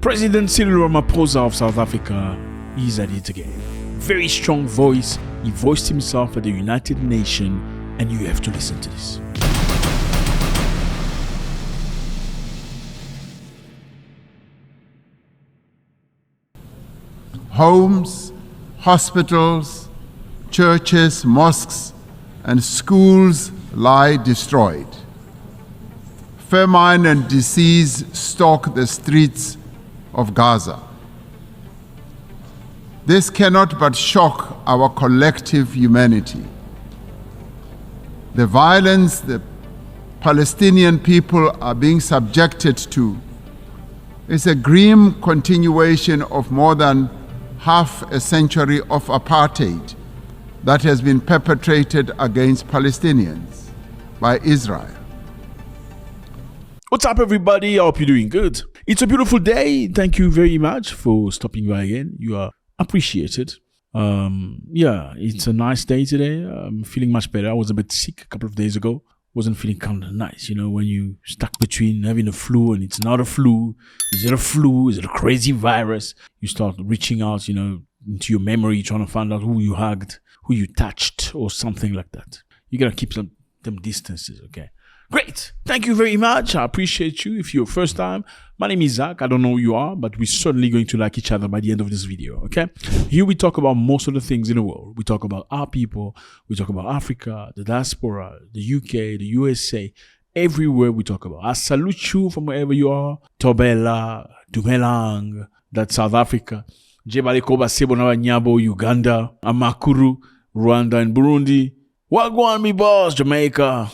President Cyril Ramaphosa of South Africa is at it again. Very strong voice. He voiced himself at the United Nations, and you have to listen to this. Homes, hospitals, churches, mosques, and schools lie destroyed. Famine and disease stalk the streets of Gaza. This cannot but shock our collective humanity. The violence the Palestinian people are being subjected to is a grim continuation of more than half a century of apartheid that has been perpetrated against Palestinians by Israel. What's up, everybody? I hope you're doing good. It's a beautiful day. Thank you very much for stopping by again. You are appreciated. Yeah, it's a nice day today. I'm feeling much better. I was a bit sick a couple of days ago. Wasn't feeling kind of nice, you know, when you stuck between having a flu and it's not a flu. Is it a flu? Is it a crazy virus? You start reaching out, you know, into your memory, trying to find out who you hugged, who you touched, or something like that. You gotta keep them distances, okay? Great. Thank you very much. I appreciate you. If you're first time, my name is Zack. I don't know who you are, but we're certainly going to like each other by the end of this video, okay? Here we talk about most of the things in the world. We talk about our people. We talk about Africa, the diaspora, the UK, the USA. Everywhere we talk about. I salute you from wherever you are. Tobela, Dumelang, that's South Africa. Jebalikoba, Sebonawa, Nyabo, Uganda, Amakuru, Rwanda, and Burundi. Wagwan, me boss, Jamaica.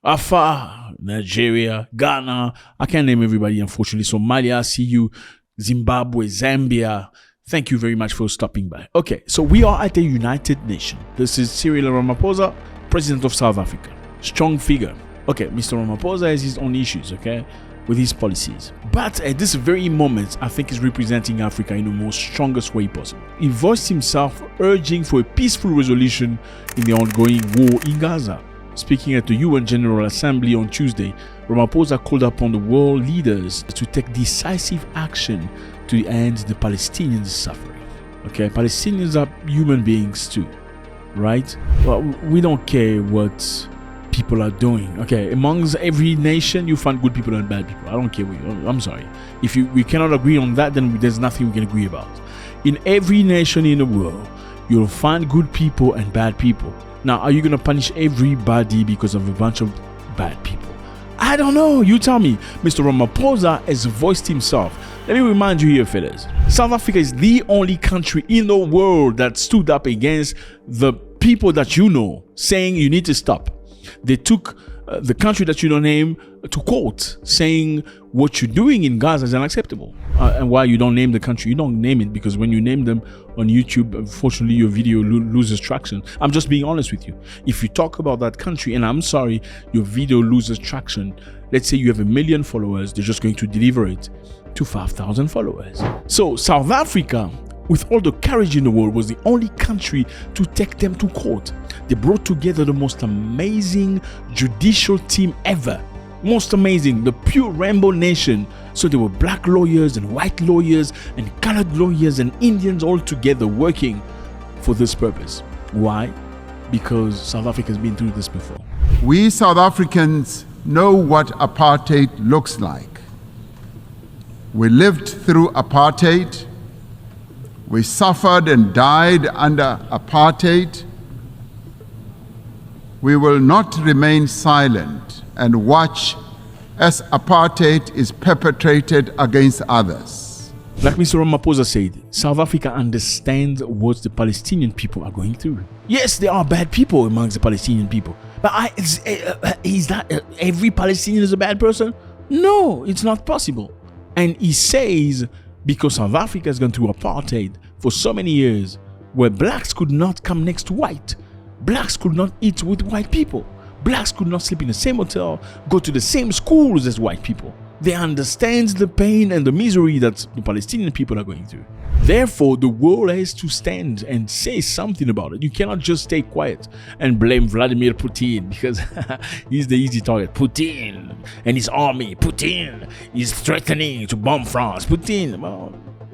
Afar, Nigeria, Ghana, I can't name everybody, unfortunately. Somalia, I see you, Zimbabwe, Zambia. Thank you very much for stopping by. Okay, so we are at the United Nations. This is Cyril Ramaphosa, President of South Africa. Strong figure. Okay, Mr. Ramaphosa has his own issues, okay, with his policies. But at this very moment, I think he's representing Africa in the most strongest way possible. He voiced himself urging for a peaceful resolution in the ongoing war in Gaza. Speaking at the UN General Assembly on Tuesday, Ramaphosa called upon the world leaders to take decisive action to end the Palestinians' suffering. Okay, Palestinians are human beings too, right? Well, we don't care what people are doing. Okay, amongst every nation, you find good people and bad people. I don't care what you, I'm sorry. If we cannot agree on that, then there's nothing we can agree about. In every nation in the world, you'll find good people and bad people. Now, are you going to punish everybody because of a bunch of bad people? I don't know. You tell me. Mr. Ramaphosa has voiced himself. Let me remind you here, fellas. South Africa is the only country in the world that stood up against the people that you know, saying you need to stop. They took the country that you don't name to court, saying what you're doing in Gaza is unacceptable. And why you don't name the country? You don't name it because when you name them on YouTube, unfortunately, your video loses traction. I'm just being honest with you. If you talk about that country, and I'm sorry, your video loses traction. Let's say you have 1 million followers, they're just going to deliver it to 5,000 followers. So South Africa, with all the courage in the world, was the only country to take them to court. They brought together the most amazing judicial team ever. Most amazing, the pure rainbow nation. So there were black lawyers and white lawyers and colored lawyers and Indians all together working for this purpose. Why? Because South Africa has been through this before. We South Africans know what apartheid looks like. We lived through apartheid. We suffered and died under apartheid. We will not remain silent and watch as apartheid is perpetrated against others. Like Mr. Ramaphosa said, South Africa understands what the Palestinian people are going through. Yes, there are bad people amongst the Palestinian people. But is that every Palestinian is a bad person? No, it's not possible. And he says, because South Africa has gone through apartheid for so many years, where blacks could not come next to white, blacks could not eat with white people, blacks could not sleep in the same hotel, go to the same schools as white people. They understand the pain and the misery that the Palestinian people are going through. Therefore, the world has to stand and say something about it. You cannot just stay quiet and blame Vladimir Putin because he's the easy target. Putin and his army. Putin is threatening to bomb France. Putin, well,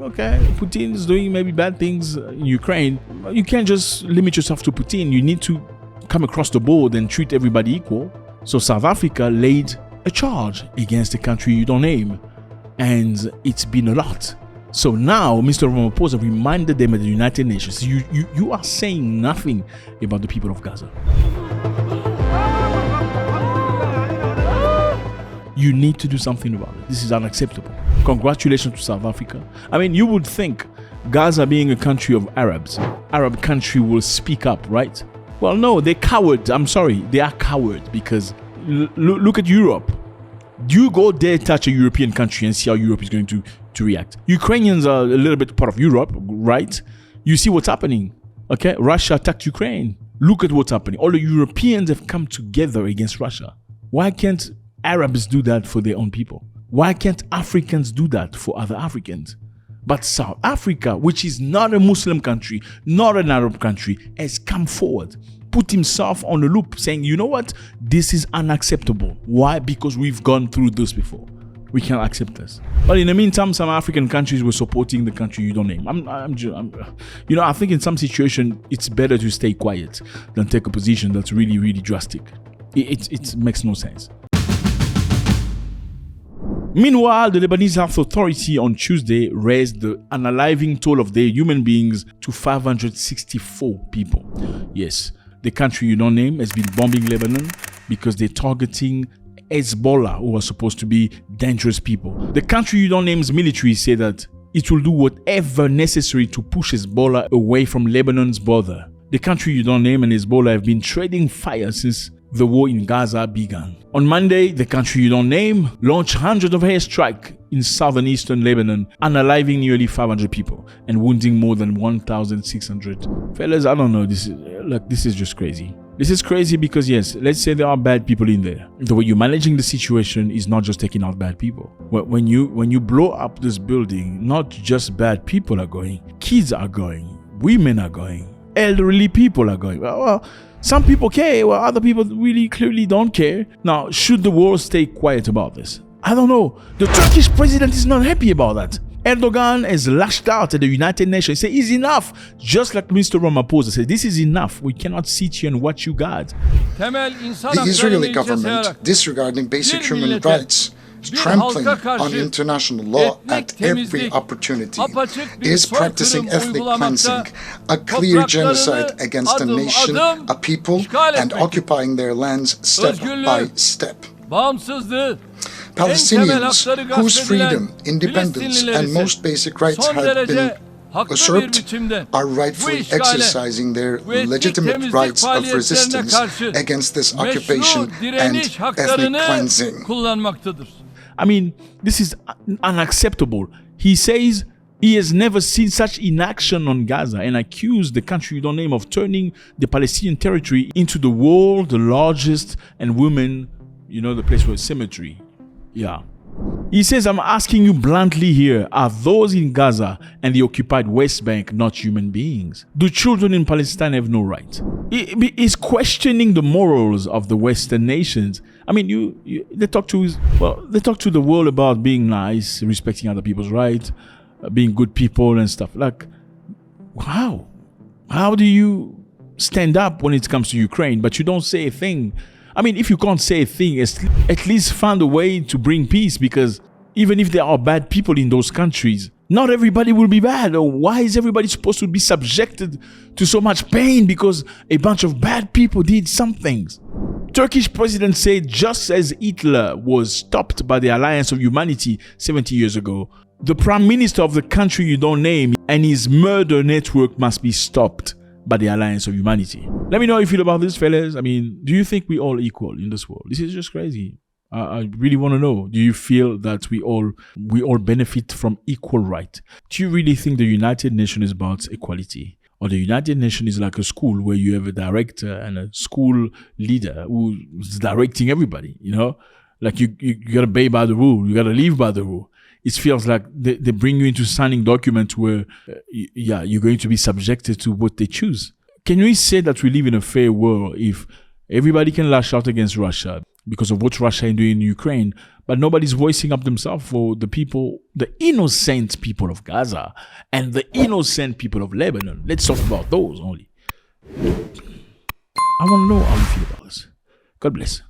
okay, Putin is doing maybe bad things in Ukraine. You can't just limit yourself to Putin. You need to come across the board and treat everybody equal. So South Africa laid a charge against the country you don't name, and it's been a lot. So now Mr. Ramaphosa reminded them at the United Nations, you are saying nothing about the people of Gaza. You need to do something about it. This is unacceptable. Congratulations to South Africa. I mean, you would think Gaza being a country of Arabs, Arab country will speak up, right? Well, no, they're cowards. I'm sorry, they are cowards because look at Europe. Do you go there, touch a European country and see how Europe is going to react? Ukrainians are a little bit part of Europe, right? You see what's happening, okay? Russia attacked Ukraine. Look at what's happening. All the Europeans have come together against Russia. Why can't Arabs do that for their own people? Why can't Africans do that for other Africans? But South Africa, which is not a Muslim country, not an Arab country, has come forward, put himself on the loop saying, you know what? This is unacceptable. Why? Because we've gone through this before. We can't accept this. But in the meantime, some African countries were supporting the country you don't name. I think in some situation, it's better to stay quiet than take a position that's really, really drastic. It makes no sense. Meanwhile, the Lebanese Health Authority on Tuesday raised the unaliving toll of their human beings to 564 people. Yes, the country you don't name has been bombing Lebanon because they're targeting Hezbollah, who are supposed to be dangerous people. The country you don't name's military say that it will do whatever necessary to push Hezbollah away from Lebanon's border. The country you don't name and Hezbollah have been trading fire since the war in Gaza began. On Monday, the country you don't name launched hundreds of airstrikes in southern eastern Lebanon, unaliving nearly 500 people and wounding more than 1,600. Fellas, I don't know. This is just crazy. This is crazy because yes, let's say there are bad people in there. The way you're managing the situation is not just taking out bad people. When you blow up this building, not just bad people are going, kids are going, women are going, elderly people are going. Well, some people care, while other people really clearly don't care. Now, should the world stay quiet about this? I don't know. The Turkish president is not happy about that. Erdogan has lashed out at the United Nations. He said, it's enough. Just like Mr. Ramaphosa said, this is enough. We cannot sit here and watch you guys. The Israeli government disregarding basic human rights, trampling on international law at every opportunity, is practicing ethnic cleansing, a clear genocide against a nation, a people, and occupying their lands step by step. Palestinians, whose freedom, independence, and most basic rights have been usurped, are rightfully exercising their legitimate rights of resistance against this occupation and ethnic cleansing. I mean, this is unacceptable. He says he has never seen such inaction on Gaza and accused the country you don't name of turning the Palestinian territory into the world's largest and women, the place where cemetery. Yeah. He says, I'm asking you bluntly here, are those in Gaza and the occupied West Bank not human beings? Do children in Palestine have no right? He's questioning the morals of the Western nations. I mean, they talk to the world about being nice, respecting other people's rights, being good people and stuff. Like, how? How do you stand up when it comes to Ukraine, but you don't say a thing? I mean, if you can't say a thing, at least find a way to bring peace, because even if there are bad people in those countries, not everybody will be bad. Or why is everybody supposed to be subjected to so much pain because a bunch of bad people did some things? Turkish president said just as Hitler was stopped by the Alliance of Humanity 70 years ago, the prime minister of the country you don't name and his murder network must be stopped by the Alliance of Humanity. Let me know how you feel about this, fellas. I mean, do you think we all equal in this world? This is just crazy. I really want to know. Do you feel that we all benefit from equal right? Do you really think the United Nations is about equality? Or the United Nations is like a school where you have a director and a school leader who's directing everybody, Like you got to obey by the rule. You got to live by the rule. it feels like they bring you into signing documents where, you're going to be subjected to what they choose. Can we say that we live in a fair world if everybody can lash out against Russia because of what Russia is doing in Ukraine, but nobody's voicing up themselves for the people, the innocent people of Gaza and the innocent people of Lebanon? Let's talk about those only. I want to know how you feel about this. God bless.